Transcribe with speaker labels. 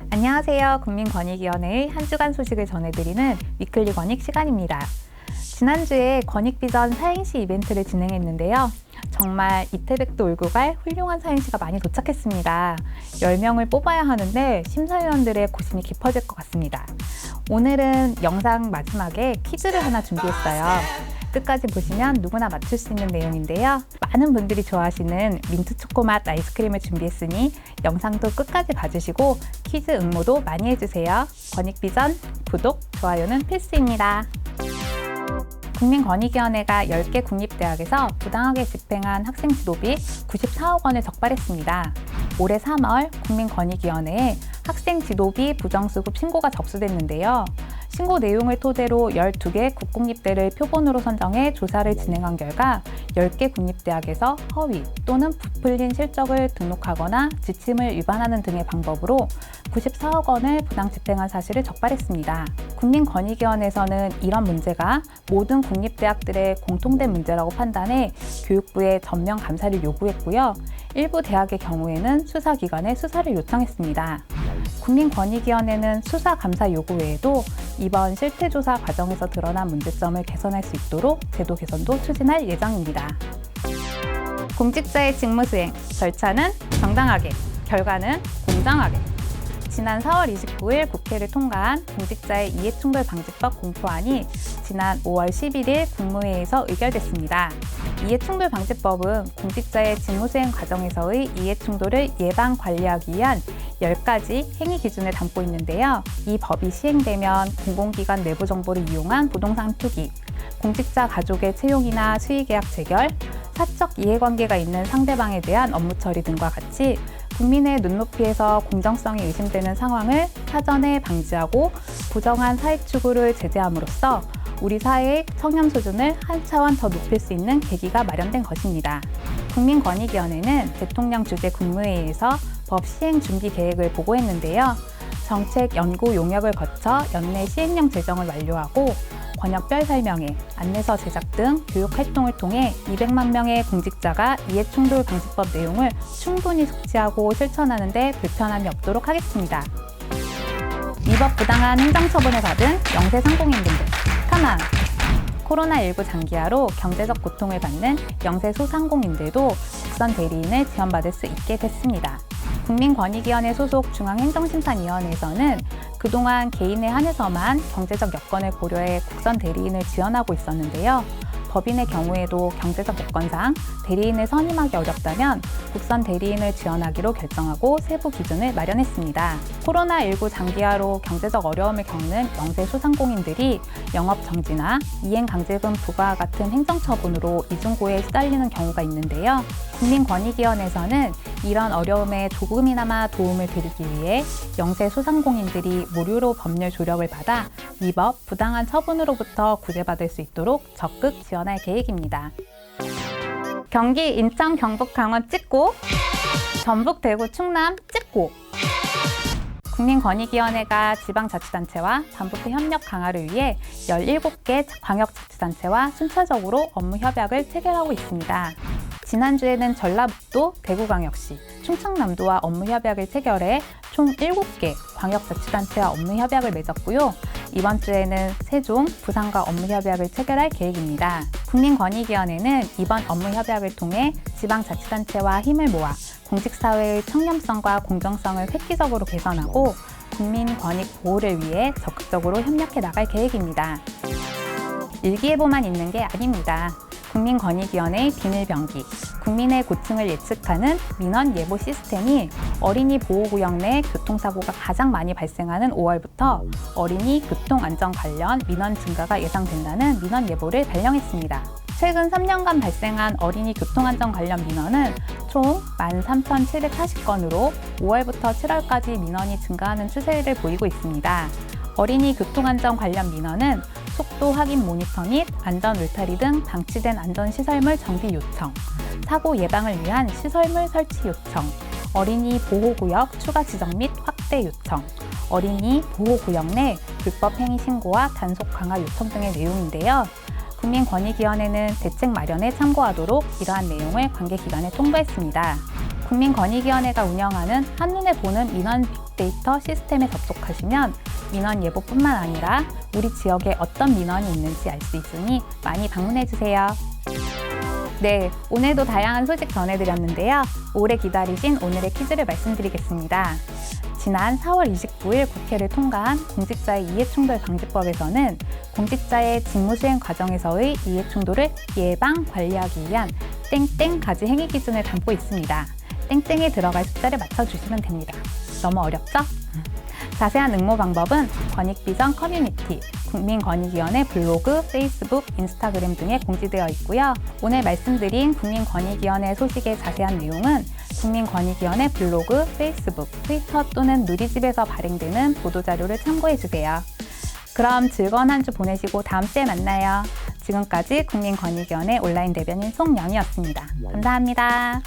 Speaker 1: 안녕하세요. 국민권익위원회의 한 주간 소식을 전해드리는 위클리 권익 시간입니다. 지난주에 권익비전 사행시 이벤트를 진행했는데요. 정말 이태백도 울고 갈 훌륭한 사행시가 많이 도착했습니다. 10명을 뽑아야 하는데 심사위원들의 고심이 깊어질 것 같습니다. 오늘은 영상 마지막에 퀴즈를 하나 준비했어요. 끝까지 보시면 누구나 맞출 수 있는 내용인데요. 많은 분들이 좋아하시는 민트 초코맛 아이스크림을 준비했으니 영상도 끝까지 봐주시고 퀴즈 응모도 많이 해주세요. 권익비전 구독, 좋아요는 필수입니다. 국민권익위원회가 10개 국립대학에서 부당하게 집행한 학생 지도비 94억 원을 적발했습니다. 올해 3월 국민권익위원회에 학생 지도비 부정수급 신고가 접수됐는데요. 신고 내용을 토대로 12개 국공립대를 표본으로 선정해 조사를 진행한 결과 10개 국립대학에서 허위 또는 부풀린 실적을 등록하거나 지침을 위반하는 등의 방법으로 94억 원을 부당 집행한 사실을 적발했습니다. 국민권익위원회에서는 이런 문제가 모든 국립대학들의 공통된 문제라고 판단해 교육부에 전면 감사를 요구했고요. 일부 대학의 경우에는 수사기관에 수사를 요청했습니다. 국민권익위원회는 수사 감사 요구 외에도 이번 실태조사 과정에서 드러난 문제점을 개선할 수 있도록 제도 개선도 추진할 예정입니다. 공직자의 직무수행, 절차는 정당하게, 결과는 공정하게. 지난 4월 29일 국회를 통과한 공직자의 이해충돌방지법 공포안이 지난 5월 11일 국무회의에서 의결됐습니다. 이해충돌방지법은 공직자의 직무수행 과정에서의 이해충돌을 예방 관리하기 위한 10가지 행위 기준을 담고 있는데요. 이 법이 시행되면 공공기관 내부 정보를 이용한 부동산 투기, 공직자 가족의 채용이나 수의계약 체결, 사적 이해관계가 있는 상대방에 대한 업무 처리 등과 같이 국민의 눈높이에서 공정성이 의심되는 상황을 사전에 방지하고 부정한 사익 추구를 제재함으로써 우리 사회의 청렴 수준을 한 차원 더 높일 수 있는 계기가 마련된 것입니다. 국민권익위원회는 대통령 주재 국무회의에서 법 시행 준비 계획을 보고했는데요. 정책 연구 용역을 거쳐 연내 시행령 제정을 완료하고 권역별 설명회, 안내서 제작 등 교육 활동을 통해 200만 명의 공직자가 이해충돌 방지법 내용을 충분히 숙지하고 실천하는 데 불편함이 없도록 하겠습니다. 위법 부당한 행정처분을 받은 영세 상공인분들, 가만! 코로나19 장기화로 경제적 고통을 받는 영세 소상공인들도 국선 대리인을 지원받을 수 있게 됐습니다. 국민권익위원회 소속 중앙행정심판위원회에서는 그동안 개인에 한해서만 경제적 여건을 고려해 국선 대리인을 지원하고 있었는데요. 법인의 경우에도 경제적 여건상 대리인을 선임하기 어렵다면 국선 대리인을 지원하기로 결정하고 세부 기준을 마련했습니다. 코로나19 장기화로 경제적 어려움을 겪는 영세 소상공인들이 영업 정지나 이행강제금 부과 같은 행정처분으로 이중고에 시달리는 경우가 있는데요. 국민권익위원회에서는 이런 어려움에 조금이나마 도움을 드리기 위해 영세 소상공인들이 무료로 법률 조력을 받아 위법, 부당한 처분으로부터 구제받을 수 있도록 적극 지원할 계획입니다. 경기, 인천, 경북, 강원 찍고, 전북, 대구, 충남 찍고. 국민권익위원회가 지방자치단체와 반부패 협력 강화를 위해 17개 광역자치단체와 순차적으로 업무 협약을 체결하고 있습니다. 지난주에는 전라북도, 대구광역시, 충청남도와 업무 협약을 체결해 총 7개 광역자치단체와 업무 협약을 맺었고요. 이번 주에는 세종, 부산과 업무 협약을 체결할 계획입니다. 국민권익위원회는 이번 업무 협약을 통해 지방자치단체와 힘을 모아 공직사회의 청렴성과 공정성을 획기적으로 개선하고 국민 권익 보호를 위해 적극적으로 협력해 나갈 계획입니다. 일기예보만 있는 게 아닙니다. 국민권익위원회의 비밀병기, 국민의 고충을 예측하는 민원 예보 시스템이 어린이 보호구역 내 교통사고가 가장 많이 발생하는 5월부터 어린이 교통안전 관련 민원 증가가 예상된다는 민원 예보를 발령했습니다. 최근 3년간 발생한 어린이 교통안전 관련 민원은 총 13,740건으로 5월부터 7월까지 민원이 증가하는 추세를 보이고 있습니다. 어린이 교통안전 관련 민원은 속도 확인 모니터 및 안전 울타리 등 방치된 안전시설물 정비 요청, 사고 예방을 위한 시설물 설치 요청, 어린이 보호구역 추가 지정 및 확대 요청, 어린이 보호구역 내 불법 행위 신고와 단속 강화 요청 등의 내용인데요. 국민권익위원회는 대책 마련에 참고하도록 이러한 내용을 관계기관에 통보했습니다. 국민권익위원회가 운영하는 한눈에 보는 민원 빅데이터 시스템에 접속하시면 민원 예보뿐만 아니라 우리 지역에 어떤 민원이 있는지 알 수 있으니 많이 방문해주세요. 네, 오늘도 다양한 소식 전해드렸는데요. 오래 기다리신 오늘의 퀴즈를 말씀드리겠습니다. 지난 4월 29일 국회를 통과한 공직자의 이해충돌 방지법에서는 공직자의 직무수행 과정에서의 이해충돌을 예방, 관리하기 위한 땡땡 가지 행위 기준을 담고 있습니다. 땡땡에 들어갈 숫자를 맞춰주시면 됩니다. 너무 어렵죠? 자세한 응모 방법은 권익비전 커뮤니티, 국민권익위원회 블로그, 페이스북, 인스타그램 등에 공지되어 있고요. 오늘 말씀드린 국민권익위원회 소식의 자세한 내용은 국민권익위원회 블로그, 페이스북, 트위터 또는 누리집에서 발행되는 보도자료를 참고해주세요. 그럼 즐거운 한 주 보내시고 다음 주에 만나요. 지금까지 국민권익위원회 온라인 대변인 송영이었습니다. 감사합니다.